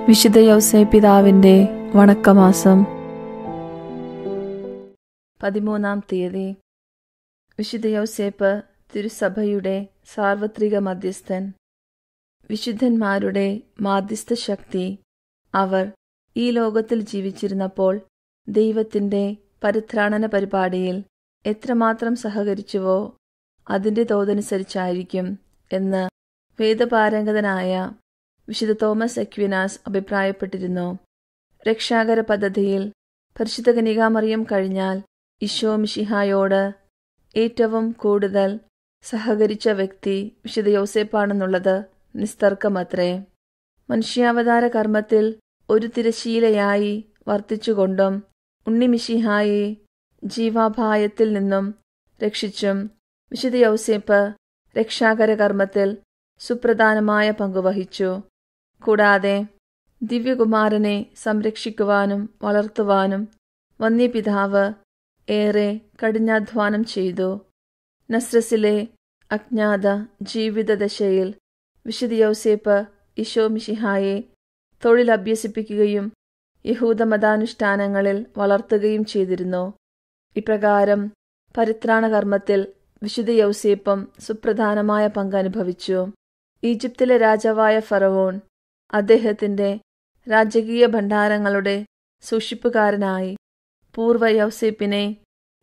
വിശുദ്ധ യൗസേപ്പ് പിതാവിന്റെ വണക്കമാസം 13-ാം തീയതി. വിശുദ്ധ യൗസേപ്പ് തിരുസഭയുടെ സാർവത്രിക മധ്യസ്ഥൻ. വിശുദ്ധന്മാരുടെ മാധ്യസ്ഥ ശക്തി അവർ ഈ ലോകത്തിൽ ജീവിച്ചിരുന്നപ്പോൾ ദൈവത്തിന്റെ പരിത്രാണന പരിപാടിയിൽ എത്രമാത്രം സഹകരിച്ചുവോ അതിന്റെ തോതനുസരിച്ചായിരിക്കും എന്ന് വേദപാരംഗതനായ വിശുദ്ധ തോമസ് അക്വിനാസ് അഭിപ്രായപ്പെട്ടിരുന്നു. രക്ഷാകര പദ്ധതിയിൽ പരിശുദ്ധ കന്യകാമറിയം കഴിഞ്ഞാൽ ഈശോ മിശിഹായോട് ഏറ്റവും കൂടുതൽ സഹകരിച്ച വ്യക്തി വിശുദ്ധ യൗസേപ്പാണെന്നുള്ളത് നിസ്തർക്കമത്രേ. മനുഷ്യാവതാര കർമ്മത്തിൽ ഒരു തിരശീലയായി വർത്തിച്ചുകൊണ്ടും ഉണ്ണി മിശിഹായെ ജീവാപായത്തിൽ നിന്നും രക്ഷിച്ചും വിശുദ്ധ യൗസേപ്പ് രക്ഷാകര കർമ്മത്തിൽ സുപ്രധാനമായ പങ്കുവഹിച്ചു. കൂടാതെ ദിവ്യകുമാരനെ സംരക്ഷിക്കുവാനും വളർത്തുവാനും വന്യപിതാവ് ഏറെ കഠിനാധ്വാനം ചെയ്തു. നസ്രസിലെ അജ്ഞാത ജീവിതദശയിൽ വിശുദ്ധ യൗസേപ്പ് ഈശോ മിശിഹായെ തൊഴിലഭ്യസിപ്പിക്കുകയും യഹൂദമതാനുഷ്ഠാനങ്ങളിൽ വളർത്തുകയും ചെയ്തിരുന്നു. ഇപ്രകാരം പരിത്രാണകർമ്മത്തിൽ വിശുദ്ധ യൗസേപ്പും സുപ്രധാനമായ പങ്കനുഭവിച്ചു. ഈജിപ്തിലെ രാജാവായ ഫറവോൻ അദ്ദേഹത്തിന്റെ രാജകീയ ഭണ്ഡാരങ്ങളുടെ സൂക്ഷിപ്പുകാരനായി പൂർവ്വ യൗസേപ്പിനെ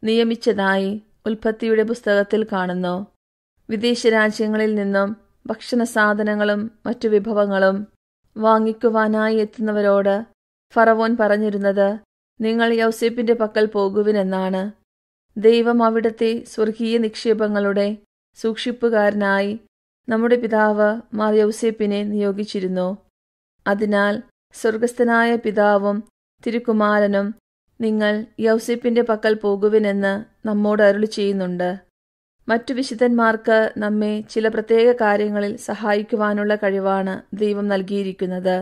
നിയമിച്ചതായി ഉൽപ്പത്തിയുടെ പുസ്തകത്തിൽ കാണുന്നു. വിദേശ രാജ്യങ്ങളിൽ നിന്നും ഭക്ഷണ സാധനങ്ങളും മറ്റു വിഭവങ്ങളും വാങ്ങിക്കുവാനായി എത്തുന്നവരോട് ഫറവോൻ പറഞ്ഞിരുന്നത്, നിങ്ങൾ യൗസേപ്പിന്റെ പക്കൽ പോകുവിനെന്നാണ്. ദൈവം അവിടുത്തെ സ്വർഗീയ നിക്ഷേപങ്ങളുടെ സൂക്ഷിപ്പുകാരനായി നമ്മുടെ പിതാവ് മാർ യൗസേപ്പിനെ നിയോഗിച്ചിരുന്നു. അതിനാൽ സ്വർഗസ്ഥനായ പിതാവും തിരുക്കുമാരനും നിങ്ങൾ യൗസേപ്പിന്റെ പക്കൽ പോകുവിനെന്ന് നമ്മോട് അരുളി ചെയ്യുന്നുണ്ട്. മറ്റു വിശുദ്ധന്മാർക്ക് നമ്മെ ചില പ്രത്യേക കാര്യങ്ങളിൽ സഹായിക്കുവാനുള്ള കഴിവാണ് ദൈവം നൽകിയിരിക്കുന്നത്.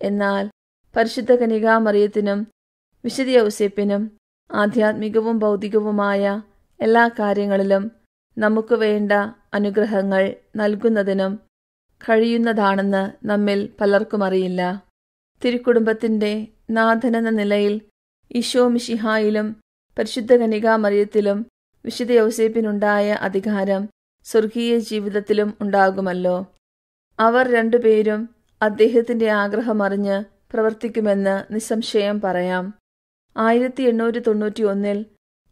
എന്നാൽ പരിശുദ്ധ കന്യകാമറിയത്തിനും വിശുദ്ധ യൗസേപ്പിനും ആധ്യാത്മികവും ഭൗതികവുമായ എല്ലാ കാര്യങ്ങളിലും നമുക്ക് വേണ്ട അനുഗ്രഹങ്ങൾ നൽകുന്നതിനും കഴിയുന്നതാണെന്ന് നമ്മിൽ പലർക്കും അറിയില്ല. തിരുക്കുടുംബത്തിന്റെ നാഥനെന്ന നിലയിൽ ഈശോ മിശിഹായിലും പരിശുദ്ധ കന്യകാമറിയത്തിലും വിശുദ്ധ യൗസേപ്പിനുണ്ടായ അധികാരം സ്വർഗീയ ജീവിതത്തിലും ഉണ്ടാകുമല്ലോ. അവർ രണ്ടുപേരും അദ്ദേഹത്തിന്റെ ആഗ്രഹമറിഞ്ഞ് പ്രവർത്തിക്കുമെന്ന് നിസ്സംശയം പറയാം. 1891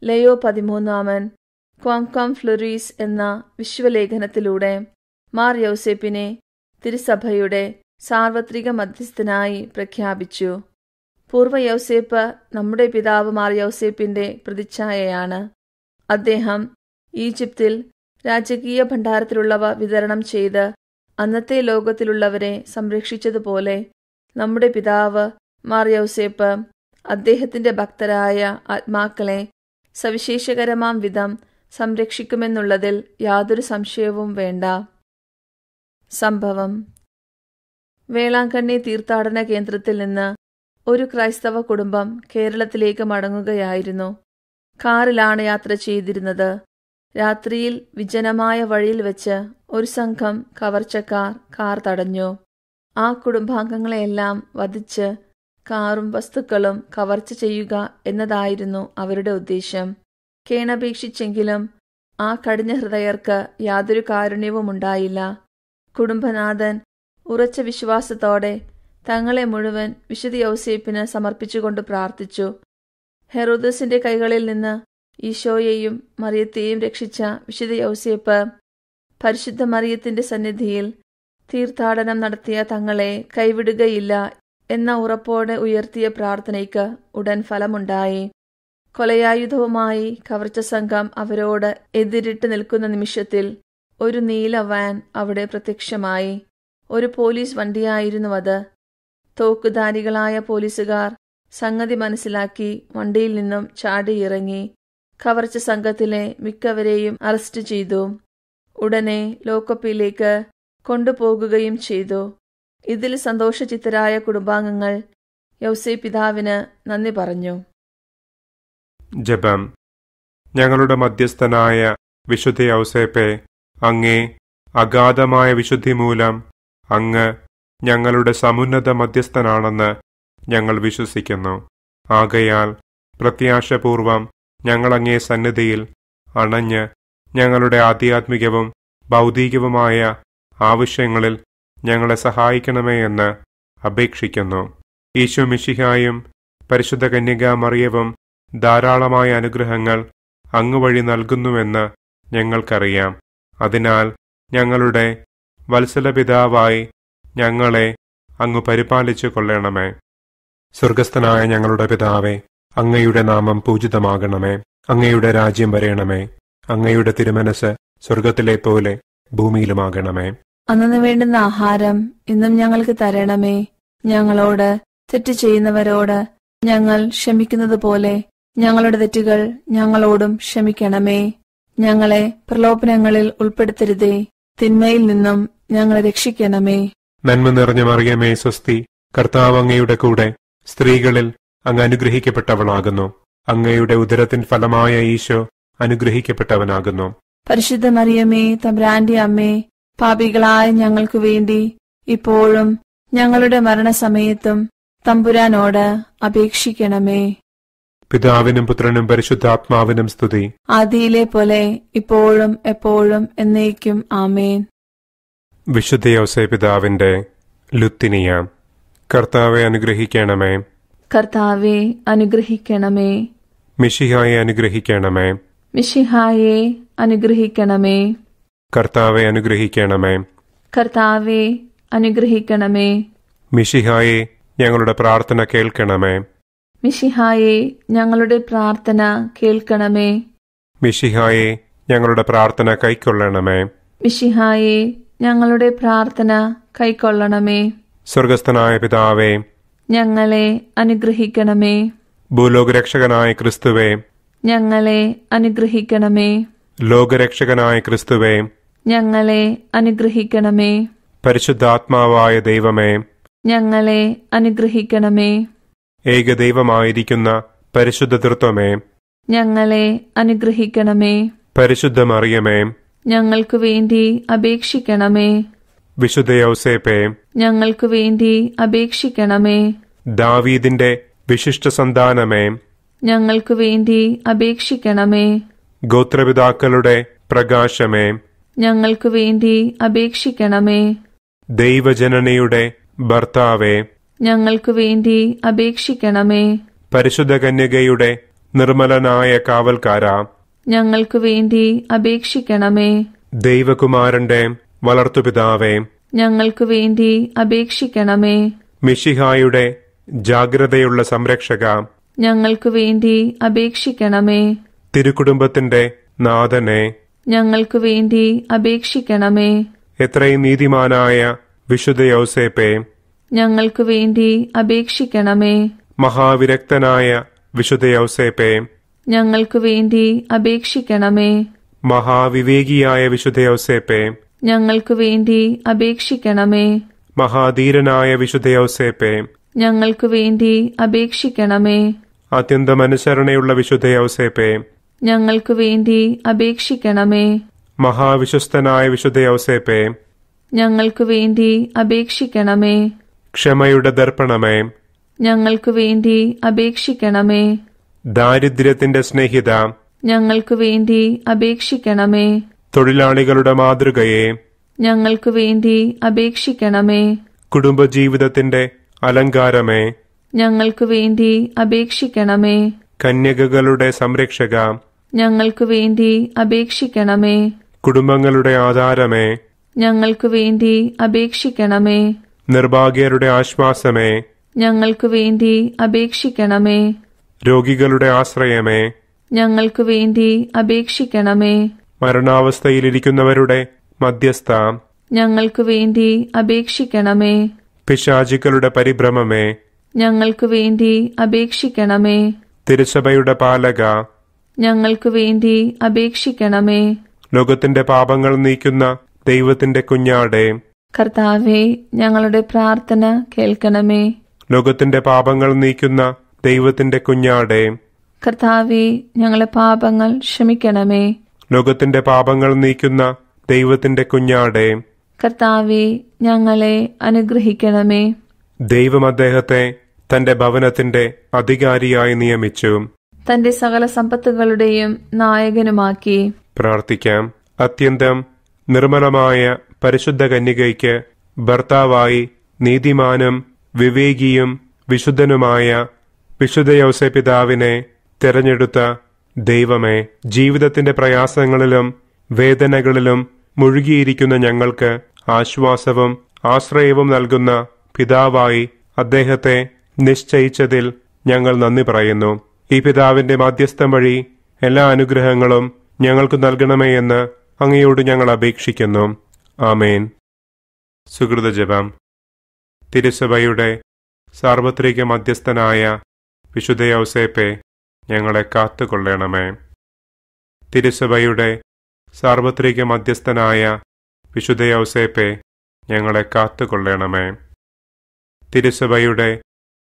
ലയോ 13 ക്വാം ഫ്ലൊറീസ് എന്ന വിശ്വലേഖനത്തിലൂടെ മാർ യൗസേപ്പിനെ തിരുസഭയുടെ സാർവത്രിക മധ്യസ്ഥനായി പ്രഖ്യാപിച്ചു. പൂർവ്വ യൗസേപ്പ് നമ്മുടെ പിതാവ് മാർ യൗസേപ്പിന്റെ പ്രതിച്ഛായയാണ്. അദ്ദേഹം ഈജിപ്തിൽ രാജകീയ ഭണ്ഡാരത്തിലുള്ളവ വിതരണം ചെയ്ത് അന്നത്തെ ലോകത്തിലുള്ളവരെ സംരക്ഷിച്ചതുപോലെ നമ്മുടെ പിതാവ് മാർ യൗസേപ്പ് അദ്ദേഹത്തിന്റെ ഭക്തരായ ആത്മാക്കളെ സവിശേഷകരമാം വിധം സംരക്ഷിക്കുമെന്നുള്ളതിൽ യാതൊരു സംശയവും വേണ്ട. സംഭവം: വേളാങ്കണ്ണി തീർത്ഥാടന കേന്ദ്രത്തിൽ നിന്ന് ഒരു ക്രൈസ്തവ കുടുംബം കേരളത്തിലേക്ക് മടങ്ങുകയായിരുന്നു. കാറിലാണ് യാത്ര ചെയ്തിരുന്നത്. രാത്രിയിൽ വിജനമായ വഴിയിൽ വെച്ച് ഒരു സംഘം കവർച്ചക്കാർ കാർ തടഞ്ഞു. ആ കുടുംബാംഗങ്ങളെയെല്ലാം വധിച്ച് കാറും വസ്തുക്കളും കവർച്ച ചെയ്യുക എന്നതായിരുന്നു അവരുടെ ഉദ്ദേശം. കേണപേക്ഷിച്ചെങ്കിലും ആ കഠിന ഹൃദയർക്ക് യാതൊരു കാരുണ്യവുമുണ്ടായില്ല. കുടുംബനാഥൻ ഉറച്ച വിശ്വാസത്തോടെ തങ്ങളെ മുഴുവൻ വിശുദ്ധ യൗസേപ്പിന് സമർപ്പിച്ചുകൊണ്ട് പ്രാർത്ഥിച്ചു. ഹെറോദസിന്റെ കൈകളിൽ നിന്ന് ഈശോയെയും മറിയത്തെയും രക്ഷിച്ച വിശുദ്ധ യൗസേപ്പ് പരിശുദ്ധ മറിയത്തിന്റെ സന്നിധിയിൽ തീർത്ഥാടനം നടത്തിയ തങ്ങളെ കൈവിടുകയില്ല എന്ന ഉറപ്പോടെ ഉയർത്തിയ പ്രാർത്ഥനയ്ക്ക് ഉടൻ ഫലമുണ്ടായി. കൊലയായുധവുമായി കവർച്ച സംഘം അവരോട് എതിരിട്ട് നിൽക്കുന്ന നിമിഷത്തിൽ ഒരു നീല വാൻ അവിടെ പ്രത്യക്ഷമായി. ഒരു പോലീസ് വണ്ടിയായിരുന്നു അത്. തോക്കുധാരികളായ പോലീസുകാർ സംഗതി മനസ്സിലാക്കി വണ്ടിയിൽ നിന്നും ചാടിയിറങ്ങി കവർച്ച സംഘത്തിലെ മിക്കവരെയും അറസ്റ്റ് ചെയ്തു. ഉടനെ ലോക്കപ്പിലേക്ക് കൊണ്ടുപോകുകയും ചെയ്തു. ഇതിൽ സന്തോഷചിത്തരായ കുടുംബാംഗങ്ങൾ യൗസേപ്പ് പിതാവിന് നന്ദി പറഞ്ഞു. ജപം. ഞങ്ങളുടെ മധ്യസ്ഥനായ വിശുദ്ധ യൗസേപ്പെ, അങ്ങേ അഗാധമായ വിശുദ്ധി മൂലം അങ്ങ് ഞങ്ങളുടെ സമുന്നത മധ്യസ്ഥനാണെന്ന് ഞങ്ങൾ വിശ്വസിക്കുന്നു. ആകയാൽ പ്രത്യാശപൂർവം ഞങ്ങളങ്ങേ സന്നിധിയിൽ അണഞ്ഞ് ഞങ്ങളുടെ ആധ്യാത്മികവും ഭൗതികവുമായ ആവശ്യങ്ങളിൽ ഞങ്ങളെ സഹായിക്കണമേ എന്ന് അപേക്ഷിക്കുന്നു. ഈശോ മിശിഹായും പരിശുദ്ധ കന്യകാമറിയവും ധാരാളമായ അനുഗ്രഹങ്ങൾ അങ്ങുവഴി നൽകുന്നുവെന്ന് ഞങ്ങൾക്കറിയാം. അതിനാൽ ഞങ്ങളുടെ വത്സലപിതാവായി ഞങ്ങളെ അങ്ങ് പരിപാലിച്ചു കൊള്ളണമേ. സ്വർഗസ്ഥനായ ഞങ്ങളുടെ പിതാവേ, അങ്ങയുടെ നാമം പൂജിതമാകണമേ. അങ്ങയുടെ രാജ്യം വരയണമേ. അങ്ങയുടെ തിരുമനസ് സ്വർഗത്തിലെ പോലെ ഭൂമിയിലുമാകണമേ. അന്നു വേണ്ടുന്ന ആഹാരം ഇന്നും ഞങ്ങൾക്ക് തരണമേ. ഞങ്ങളോട് തെറ്റ് ചെയ്യുന്നവരോട് ഞങ്ങൾ ക്ഷമിക്കുന്നത് പോലെ ഞങ്ങളുടെ തെറ്റുകൾ ഞങ്ങളോടും ക്ഷമിക്കണമേ. ഞങ്ങളെ പ്രലോഭനങ്ങളിൽ ഉൾപ്പെടുത്തരുതേ, തിന്മയിൽ നിന്നും ഞങ്ങളെ രക്ഷിക്കണമേ. നന്മ നിറഞ്ഞ മറിയമേ, സ്വസ്തി. കർത്താവ് അങ്ങയുടെ കൂടെ സ്ത്രീകളിൽ അങ്ങ് അനുഗ്രഹിക്കപ്പെട്ടവളാകുന്നു. അങ്ങയുടെ ഉദരത്തിൻ ഫലമായ ഈശോ അനുഗ്രഹിക്കപ്പെട്ടവനാകുന്നു. പരിശുദ്ധ മറിയമേ, തമ്പുരാന്റെ അമ്മേ, പാപികളായ ഞങ്ങൾക്ക് വേണ്ടി ഇപ്പോഴും ഞങ്ങളുടെ മരണസമയത്തും തമ്പുരാനോട് അപേക്ഷിക്കണമേ. പിതാവിനും പുത്രനും പരിശുദ്ധാത്മാവിനും സ്തുതി. ആദിയിലെ പോലെ ഇപ്പോഴും എപ്പോഴും എന്നേക്കും ആമേൻ. വിശുദ്ധ യോസേപ്പ് പിതാവിന്റെ ലുത്തിനിയ. കർത്താവെ അനുഗ്രഹിക്കണമേ. കർത്താവെ അനുഗ്രഹിക്കണമേ. മിശിഹായെ അനുഗ്രഹിക്കണമേ. മിശിഹായെ അനുഗ്രഹിക്കണമേ. കർത്താവെ അനുഗ്രഹിക്കണമേ. കർത്താവെ അനുഗ്രഹിക്കണമേ. മിശിഹായെ ഞങ്ങളുടെ പ്രാർത്ഥന കേൾക്കണമേ. മിശിഹായെ ഞങ്ങളുടെ പ്രാർത്ഥന കേൾക്കണമേ. മിശിഹായെ ഞങ്ങളുടെ പ്രാർത്ഥന കൈക്കൊള്ളണമേ. മിശിഹായെ ഞങ്ങളുടെ പ്രാർത്ഥന കൈക്കൊള്ളണമേ. സ്വർഗസ്ഥനായ പിതാവേ, ഞങ്ങളെ അനുഗ്രഹിക്കണമേ. ഭൂലോകരക്ഷകനായ ക്രിസ്തുവേ, ഞങ്ങളെ അനുഗ്രഹിക്കണമേ. ലോകരക്ഷകനായ ക്രിസ്തുവേ, ഞങ്ങളെ അനുഗ്രഹിക്കണമേ. പരിശുദ്ധാത്മാവായ ദൈവമേ, ഞങ്ങളെ അനുഗ്രഹിക്കണമേ. ഏകദൈവമായിരിക്കുന്ന പരിശുദ്ധ തൃത്വമേ, ഞങ്ങളെ അനുഗ്രഹിക്കണമേ. പരിശുദ്ധ മറിയമേ, ഞങ്ങൾക്കു വേണ്ടി അപേക്ഷിക്കണമേ. വിശുദ്ധ യൗസേപ്പേ, ഞങ്ങൾക്കു വേണ്ടി അപേക്ഷിക്കണമേ. ദാവീദിന്റെ വിശിഷ്ട സന്താനമേ, ഞങ്ങൾക്കു വേണ്ടി അപേക്ഷിക്കണമേ. ഗോത്രപിതാക്കളുടെ പ്രകാശമേ, ഞങ്ങൾക്കു വേണ്ടി അപേക്ഷിക്കണമേ. ദൈവജനനിയുടെ ഭർത്താവേ, ഞങ്ങൾക്കു വേണ്ടി അപേക്ഷിക്കണമേ. പരിശുദ്ധ കന്യകയുടെ നിർമ്മലനായ കാവൽക്കാരാ, ഞങ്ങൾക്കു വേണ്ടി അപേക്ഷിക്കണമേ. ദൈവകുമാരന്റെ വളർത്തുപിതാവേ, ഞങ്ങൾക്കു വേണ്ടി അപേക്ഷിക്കണമേ. മിശിഹായുടെ ജാഗ്രതയുള്ള സംരക്ഷക, ഞങ്ങൾക്കു വേണ്ടി അപേക്ഷിക്കണമേ. തിരുക്കുടുംബത്തിന്റെ നാഥനെ, ഞങ്ങൾക്കു വേണ്ടി അപേക്ഷിക്കണമേ. എത്രയും നീതിമാനായ വിശുദ്ധ യൗസേപ്പേ, ഞങ്ങൾക്കു വേണ്ടി അപേക്ഷിക്കണമേ. മഹാവിരക്തനായ വിശുദ്ധ യൗസേപ്പേ, ഞങ്ങൾക്കു വേണ്ടി അപേക്ഷിക്കണമേ. മഹാവിവേകിയായ വിശുദ്ധ യൗസേപ്പേ, ഞങ്ങൾക്കു വേണ്ടി അപേക്ഷിക്കണമേ. മഹാധീരനായ വിശുദ്ധ യൗസേപ്പേ, ഞങ്ങൾക്കു വേണ്ടി അപേക്ഷിക്കണമേ. അത്യന്തം അനുസരണയുള്ള വിശുദ്ധ യൗസേപ്പേ, ഞങ്ങൾക്കു വേണ്ടി അപേക്ഷിക്കണമേ. മഹാവിശ്വസ്തനായ വിശുദ്ധ യൗസേപ്പേ, ഞങ്ങൾക്കു വേണ്ടി അപേക്ഷിക്കണമേ. ക്ഷമയുടെ ദർപ്പണമേ, ഞങ്ങൾക്കു വേണ്ടി അപേക്ഷിക്കണമേ. ദാരിദ്ര്യത്തിന്റെ സ്നേഹിത, ഞങ്ങൾക്കു വേണ്ടി അപേക്ഷിക്കണമേ. തൊഴിലാളികളുടെ മാതൃകയെ, ഞങ്ങൾക്കു വേണ്ടി അപേക്ഷിക്കണമേ. കുടുംബജീവിതത്തിന്റെ അലങ്കാരമേ, ഞങ്ങൾക്കു വേണ്ടി അപേക്ഷിക്കണമേ. കന്യകകളുടെ സംരക്ഷക, ഞങ്ങൾക്കു വേണ്ടി അപേക്ഷിക്കണമേ. കുടുംബങ്ങളുടെ ആധാരമേ, ഞങ്ങൾക്കു വേണ്ടി അപേക്ഷിക്കണമേ. നിർഭാഗ്യരുടെ ആശ്വാസമേ, ഞങ്ങൾക്കു വേണ്ടി അപേക്ഷിക്കണമേ. രോഗികളുടെ ആശ്രയമേ, ഞങ്ങൾക്കു വേണ്ടി അപേക്ഷിക്കണമേ. മരണാവസ്ഥയിലിരിക്കുന്നവരുടെ മധ്യസ്ഥ, ഞങ്ങൾക്കു വേണ്ടി അപേക്ഷിക്കണമേ. പിശാചുക്കളുടെ പരിഭ്രമമേ, ഞങ്ങൾക്കു വേണ്ടി അപേക്ഷിക്കണമേ. തിരുസഭയുടെ പാലക, ഞങ്ങൾക്കു വേണ്ടി അപേക്ഷിക്കണമേ. ലോകത്തിന്റെ പാപങ്ങൾ നീക്കുന്ന ദൈവത്തിന്റെ കുഞ്ഞാടേ, കർത്താവേ, ഞങ്ങളുടെ പ്രാർത്ഥന കേൾക്കണമേ. ലോകത്തിന്റെ പാപങ്ങൾ നീക്കുന്ന ദൈവത്തിന്റെ കുഞ്ഞാടേ, കർത്താവേ, ഞങ്ങളുടെ പാപങ്ങൾ ക്ഷമിക്കണമേ. ലോകത്തിന്റെ പാപങ്ങൾ നീക്കുന്ന ദൈവത്തിന്റെ കുഞ്ഞാടേ, കർത്താവെ, ഞങ്ങളെ അനുഗ്രഹിക്കണമേ. ദൈവം അദ്ദേഹത്തെ തന്റെ ഭവനത്തിന്റെ അധികാരിയായി നിയമിച്ചു. തന്റെ സകല സമ്പത്തുകളുടെയും നായകനുമാക്കി. പ്രാർത്ഥിക്കാം. അത്യന്തം നിർമ്മലമായ പരിശുദ്ധ കന്യകയ്ക്ക് ഭർത്താവായി നീതിമാനും വിവേകിയും വിശുദ്ധനുമായ വിശുദ്ധ യൗസേപ്പിതാവിനെ തെരഞ്ഞെടുത്ത ദൈവമേ, ജീവിതത്തിന്റെ പ്രയാസങ്ങളിലും വേദനകളിലും മുഴുകിയിരിക്കുന്ന ഞങ്ങൾക്ക് ആശ്വാസവും ആശ്രയവും നൽകുന്ന പിതാവായി അദ്ദേഹത്തെ നിശ്ചയിച്ചതിൽ ഞങ്ങൾ നന്ദി പറയുന്നു. ഈ പിതാവിന്റെ മാധ്യസ്ഥം വഴി എല്ലാ അനുഗ്രഹങ്ങളും ഞങ്ങൾക്ക് നൽകണമേ എന്ന് അങ്ങയോട് ഞങ്ങൾ അപേക്ഷിക്കുന്നു. ആമേൻ. സുഹൃത ജപം. തിരുസഭയുടെ സാർവത്രിക മധ്യസ്ഥനായ വിശുദ്ധ യൗസേപ്പെ, ഞങ്ങളെ കാത്തുകൊള്ളണമേ. തിരുസഭയുടെ സാർവത്രിക മധ്യസ്ഥനായ വിശുദ്ധ യൗസേപ്പെ, ഞങ്ങളെ കാത്തുകൊള്ളണമേ. തിരുസഭയുടെ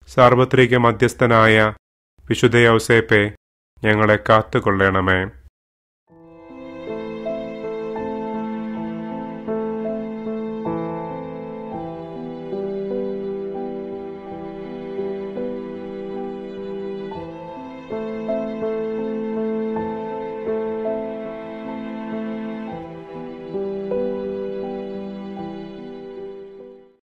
സാർവത്രിക മധ്യസ്ഥനായ വിശുദ്ധ യൗസേപ്പെ, ഞങ്ങളെ കാത്തുകൊള്ളണമേ.